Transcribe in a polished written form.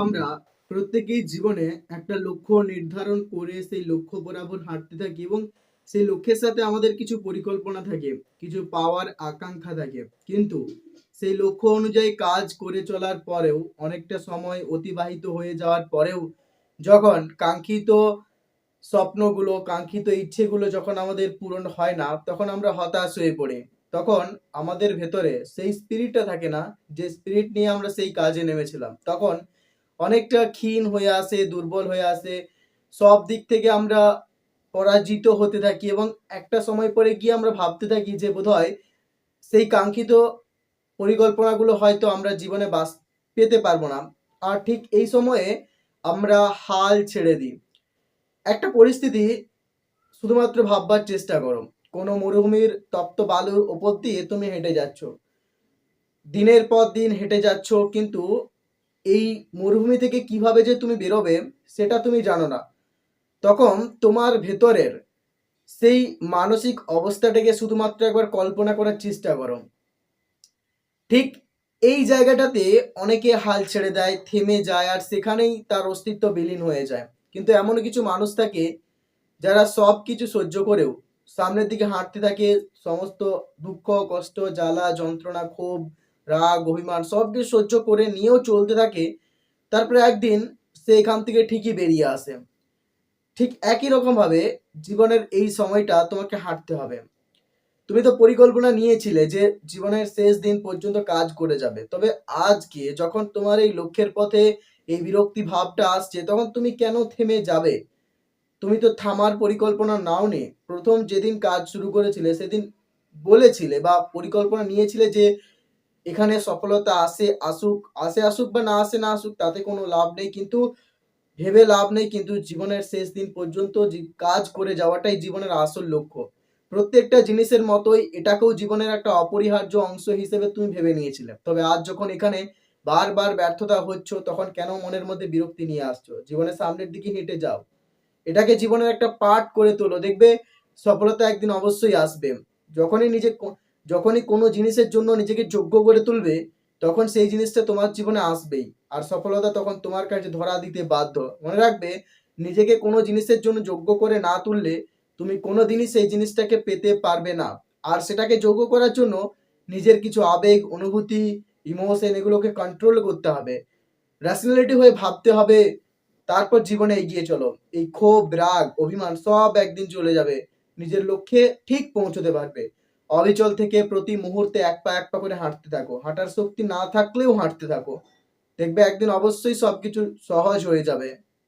আমরা প্রত্যেকেই জীবনে একটা লক্ষ্য নির্ধারণ করে সেই লক্ষ্য বরাবর হাঁটতে থাকি এবং সেই লক্ষ্যের সাথে আমাদের কিছু পরিকল্পনা থাকে, কিছু পাওয়ার আকাঙ্ক্ষা থাকে। কিন্তু সেই লক্ষ্য অনুযায়ী কাজ করে চলার পরেও অনেকটা সময় অতিবাহিত হয়ে যাওয়ার পরেও যখন কাঙ্ক্ষিত স্বপ্নগুলো, কাঙ্ক্ষিত ইচ্ছেগুলো যখন আমাদের পূরণ হয় না, তখন আমরা হতাশ হয়ে পড়ি। তখন আমাদের ভেতরে সেই স্পিরিটটা থাকে না, যে স্পিরিট নিয়ে আমরা সেই কাজে নেমেছিলাম। তখন অনেকটা ক্ষীণ হয়ে আসে, দুর্বল হয়ে আসে। সব দিক থেকে আমরা পরাজিত হতে থাকি এবং একটা সময় পরে গিয়ে আমরা ভাবতে থাকি যে বোধহয় সেই কাঙ্ক্ষিত পরিকল্পনাগুলো হয়তো আমরা জীবনে পেতে পারবো না। আর ঠিক এই সময়ে আমরা হাল ছেড়ে দিই। একটা পরিস্থিতি, শুধুমাত্র ভাববার চেষ্টা করো। কোনো মরুভূমির তপ্ত বালুর ওপর দিয়ে তুমি হেঁটে যাচ্ছ, দিনের পর দিন হেঁটে যাচ্ছ, কিন্তু এই মরুভূমি থেকে কিভাবে যে তুমি বেরোবে সেটা তুমি জানো না। তখন তোমার ভেতরের সেই মানসিক অবস্থাটাকে শুধুমাত্র একবার কল্পনা করার চেষ্টা করো। ঠিক এই জায়গাটাতে অনেকে হাল ছেড়ে দেয়, থেমে যায়, আর সেখানেই তার অস্তিত্ব বিলীন হয়ে যায়। কিন্তু এমন কিছু মানুষ থাকে যারা সব কিছু সহ্য করেও সামনের দিকে হাঁটতে থাকে, সমস্ত দুঃখ, কষ্ট, জ্বালা, যন্ত্রণা, ক্ষোভ, রাগ, অভিমান সব কিছু সহ্য করে নিয়েও চলতে থাকে। তারপরে একদিন সে এখান থেকে ঠিকই বেরিয়ে আসে। ঠিক একই রকমভাবে জীবনের এই সময়টা তোমাকে হাঁটতে হবে। তুমি তো পরিকল্পনা নিয়েছিলে যে জীবনের শেষ দিন পর্যন্ত কাজ করে যাবে, তবে আজকে যখন তোমার এই লক্ষ্যের পথে এই বিরক্তি ভাবটা আসছে, তখন তুমি কেন থেমে যাবে? তুমি তো থামার পরিকল্পনা নাওনি। প্রথম যেদিন কাজ শুরু করেছিলে সেদিন বলেছিলে বা পরিকল্পনা নিয়েছিলে যে এখানে সফলতা আসে আসুক বা না আসুক তাতে কোনো লাভ নেই, কিন্তু ভেবে লাভ নেই, কিন্তু জীবনের শেষ দিন পর্যন্ত কাজ করে যাওয়াটাই জীবনের আসল লক্ষ্য। প্রত্যেকটা জিনিসের মতোই এটাকেও জীবনের একটা অপরিহার্য অংশ হিসেবে তুমি ভেবে নিয়েছিলে। তবে আজ যখন এখানে বারবার ব্যর্থতা হচ্ছ, তখন কেন মনের মধ্যে বিরক্তি নিয়ে আসছো? জীবনের সামনের দিকে হেঁটে যাও, এটাকে জীবনের একটা পার্ট করে তোলো। দেখবে সফলতা একদিন অবশ্যই আসবে। যখনই যখনই কোনো জিনিসের জন্য নিজেকে যোগ্য করে তুলবে, তখন সেই জিনিসটা তোমার জীবনে আসবেই। আর সফলতা তখন তোমার কাছে ধরা দিতে বাধ্য। মনে রাখবে, নিজেকে কোনো জিনিসের জন্য যোগ্য করে না তুললে তুমি কোনোদিনই সেই জিনিসটাকে পেতে পারবে না। আর সেটাকে যোগ্য করার জন্য নিজের কিছু আবেগ, অনুভূতি, ইমোশন এগুলোকে কন্ট্রোল করতে হবে, র্যাশনালিটি হয়ে ভাবতে হবে। তারপর জীবনে এগিয়ে চলো। এই ক্ষোভ, রাগ, অভিমান সব একদিন চলে যাবে। নিজের লক্ষ্যে ঠিক পৌঁছতে পারবে। অবিচল থেকে প্রতি মুহূর্তে এক পা করে হাঁটতে থাকো। হাঁটার শক্তি না থাকলেও হাঁটতে থাকো। দেখবে একদিন অবশ্যই সবকিছু সহজ হয়ে যাবে।